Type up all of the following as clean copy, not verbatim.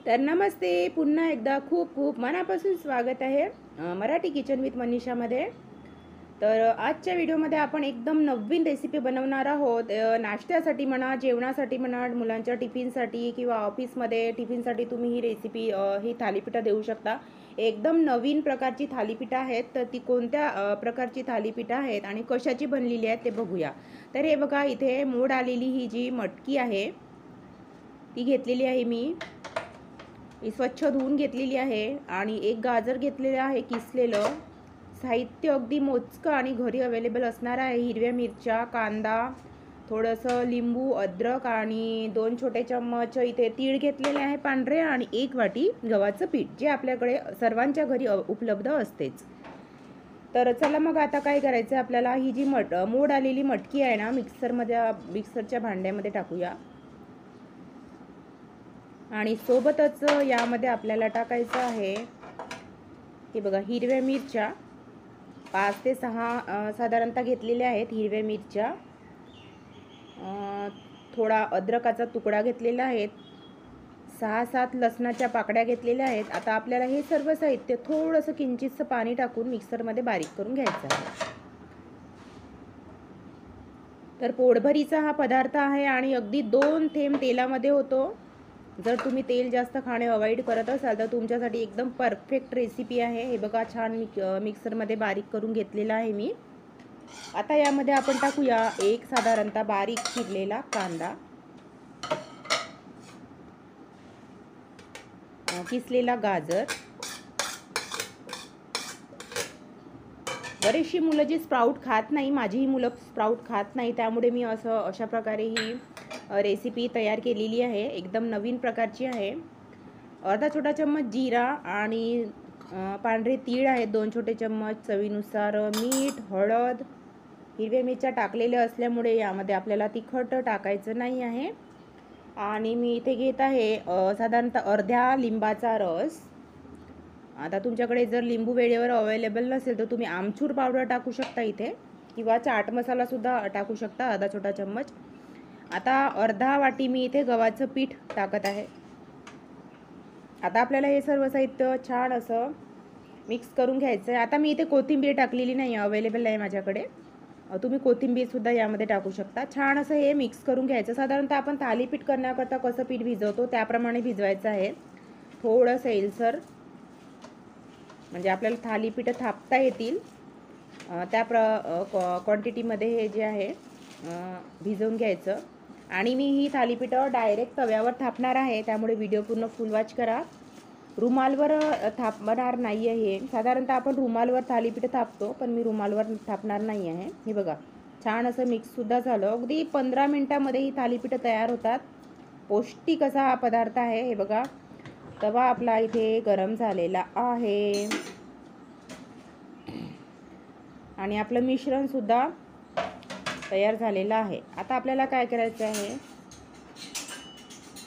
तर नमस्ते, पुन्हा एकदा खूप खूप मनापासून स्वागत आहे मराठी किचन विथ मनीषामध्ये. तर आजच्या व्हिडिओमध्ये आपण एकदम नवीन रेसिपी बनवणार आहोत. नाश्त्यासाठी म्हणा, जेवणासाठी म्हणा, मुलांच्या टिफिनसाठी किंवा ऑफिसमध्ये टिफिनसाठी तुम्ही ही रेसिपी ही थालीपीठं देऊ शकता. एकदम नवीन प्रकारची थालीपीठं आहेत. तर ती कोणत्या प्रकारची थालीपीठं आहेत आणि कशाची बनलेली आहेत ते बघूया. तर हे बघा, इथे मोड आलेली ही जी मटकी आहे ती घेतलेली आहे मी. ही स्वच्छ धुवून घेतलेली आहे आणि एक गाजर घेतलेलं आहे किसलेलं. साहित्य अगदी मोजकं आणि घरी अवेलेबल असणार आहे. हिरव्या मिरच्या, कांदा, थोडंसं लिंबू, अद्रक आणि 2 छोटे चम्मच इथे तीळ घेतलेले आहे पांढरे आणि 1 वाटी गव्हाचं पीठ, जे आपल्याकडे सर्वांच्या घरी उपलब्ध असतेच. तर चला मग आता काय करायचं आपल्याला, ही जी मोड आलेली मटकी आहे ना, मिक्सरच्या भांड्यामध्ये टाकूया. आणि सोबतच यामध्ये आपल्याला टाकायचं आहे, हे बघा, हिरव्या मिरच्या 5 ते 6 साधारणतः घेतलेल्या आहेत हिरव्या मिरच्या. थोडा अद्रकाचा तुकडा घेतलेला आहे. 6-7 लसणाच्या पाकड्या घेतलेल्या आहेत. आता आपल्याला हे सर्व साहित्य थोडंसं किंचितसं पाणी टाकून मिक्सरमध्ये बारीक करून घ्यायचं आहे. तर पोटभरीचा हा पदार्थ आहे आणि अगदी 2 थेंब तेलामध्ये होतो. जर तुम्ही तेल जास्त खाणे अवॉइड करत असाल तर तुमच्यासाठी एकदम परफेक्ट रेसिपी आहे. हे बघा, छान मिक्सरमध्ये बारीक करून घेतलेला आहे मी. आता यामध्ये आपण टाकूया एक साधारणतः बारीक चिरलेला कांदा, किसलेला गाजर. बरीचशी मुलं जी स्प्राऊट खात नाही, माझीही मुलं स्प्राऊट खात नाही, त्यामुळे मी अशा प्रकारे ही रेसिपी तयार केलेली आहे. एकदम नवीन प्रकारची आहे. अर्धा छोटा चम्मच जीरा आणि पांढरे तीळ आहेत 2 छोटे चम्मच. चवीनुसार मीठ, हळद. हिरव्या मिरच्या टाकलेल्या असल्यामुळे यामध्ये आपल्याला तिखट टाकायचं नाही आहे. आणि मी इथे घेत आहे साधारणतः अर्ध्या लिंबाचा रस. आता तुमच्याकडे जर लिंबू वेळेवर अवेलेबल नसेल तर तुम्ही आमचूर पावडर टाकू शकता इथे, किंवा चाट मसालासुद्धा टाकू शकता अर्धा छोटा चम्मच. आता अर्धा वाटी मी इथे गव्हाचं पीठ टाकत आहे. आता आपल्याला हे सर्व साहित्य छान असं मिक्स करून घ्यायचं आहे. आता मी इथे कोथिंबीर टाकलेली नाही, अवेलेबल आहे माझ्याकडे. तुम्ही कोथिंबीरसुद्धा यामध्ये टाकू शकता. छान असं हे मिक्स करून घ्यायचं. साधारणतः आपण थालीपीठ करण्याकरता कसं पीठ भिजवतो त्याप्रमाणे भिजवायचं आहे. थोडं सैलसर, म्हणजे आपल्याला थालीपीठं थापता येतील त्या क्वांटिटीमध्ये हे जे आहे भिजवून घ्यायचं. आणि मी ही थालीपीठं डायरेक्ट तव्यावर थापणार आहे, त्यामुळे व्हिडिओ पूर्ण फुल वॉच करा. रुमालवर थापणार नाही आहे हे. साधारणतः आपण रुमालवर थालीपीठं थापतो, पण मी रुमालवर थापणार नाही आहे. हे बघा, छान असं मिक्ससुद्धा झालं. अगदी 15 मिनटामध्ये ही थालीपीठं तयार होतात. पौष्टिक असा हा पदार्थ आहे. हे बघा, तवा आपला इथे गरम झालेला आहे आणि आपलं मिश्रणसुद्धा तयार झालेलं आहे. आता आपल्याला काय करायचं आहे,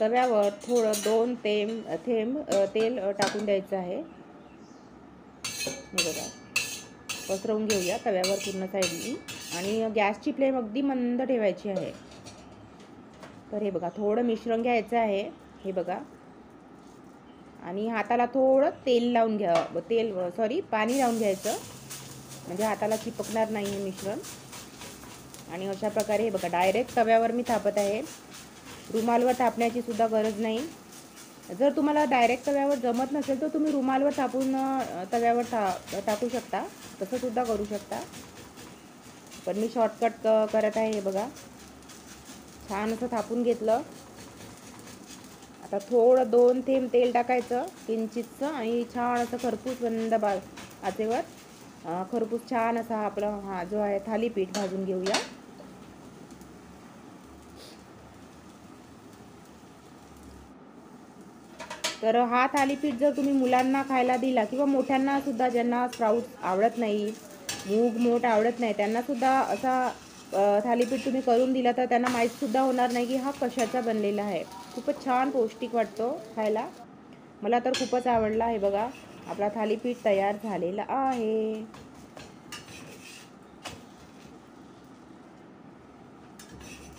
तव्यावर थोडं 2 थेंब तेल टाकून द्यायचं आहे. हे बघा, पसरवून घेऊया तव्यावर पूर्ण साईडनी. आणि गॅसची फ्लेम अगदी मंद ठेवायची आहे. तर हे बघा, थोडं मिश्रण घ्यायचं आहे. हे बघा, आणि हाताला थोडं पाणी लावून घ्यायचं, म्हणजे हाताला चिपकणार नाही हे मिश्रण. आणि अशा प्रकारे हे बघा, डायरेक्ट तव्यावर मी थापत आहे. रुमालवर थापण्याची सुद्धा गरज नाही. जर तुम्हाला डायरेक्ट तव्यावर जमत नसेल तर तुम्ही रुमालवर थापून तव्यावर टाकू शकता, तसं सुद्धा करू शकता. पण मी शॉर्टकट करत आहे. हे बघा, छान असं थापून घेतलं. आता थोडं 2 थेंब तेल टाकायचं किंचितचं, आणि छान असं खरपूस बंद आचेवर खरपूस छान असा आपला हा जो आहे थालीपीठ भाजून घेऊया. तर हा थालीपीठ जर तुम्ही मुलांना खायला दिला, किंवा मोठ्यांना सुद्धा, ज्यांना स्प्राऊट आवडत नाही, मूग मोठ आवडत नाही, त्यांनासुद्धा असा थालीपीठ तुम्ही करून दिला तर त्यांना माहीतसुद्धा होणार नाही की हा कशाचा बनलेला आहे. खूपच छान पौष्टिक वाटतो खायला. मला तर खूपच आवडला. आहे बघा, आपला थालीपीठ तयार झालेला आहे.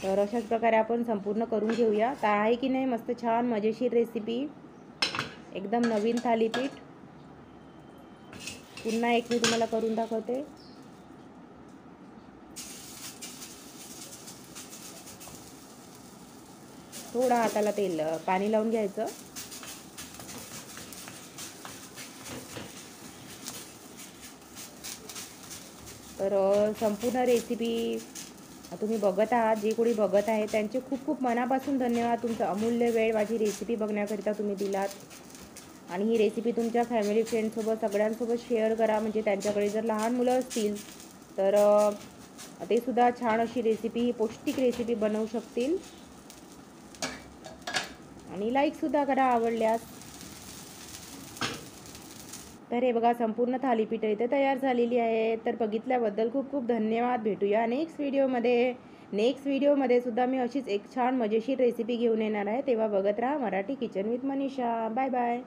तर अशाच प्रकारे आपण संपूर्ण करून घेऊया. तर आहे की नाही मस्त छान मजेशीर रेसिपी. एकदम नवीन थालीपीठ पुन्हा एक मी तुम्हाला करून दाखवते. थोडा हाताला तेल पाणी लावून घ्यायचं. तर संपूर्ण रेसिपी तुम्ही बघत आहात, जे कोणी बघत आहे त्यांचे खूप खूप मनापासून धन्यवाद. तुमचा अमूल्य वेळ माझी रेसिपी बघण्याकरिता तुम्ही दिलात. आणि ही रेसिपी तुमच्या फॅमिली फ्रेंडसोबत सगळ्यांसोबत शेअर करा, म्हणजे त्यांच्याकडे जर लहान मुलं असतील तर ते सुद्धा छान अशी रेसिपी, पौष्टिक रेसिपी बनवू शकतील. आणि लाईकसुद्धा करा आवडल्यास. तर हे बघा संपूर्ण थालीपीठ इथे तयार झालेली आहे. तर बघितल्याबद्दल खूप खूप धन्यवाद. भेटूया नेक्स्ट व्हिडिओमध्ये सुद्धा मी अशीच एक छान मजेशीर रेसिपी घेऊन येणार आहे. तेव्हा बघत राहा Marathi kitchen with Manisha. Bye bye.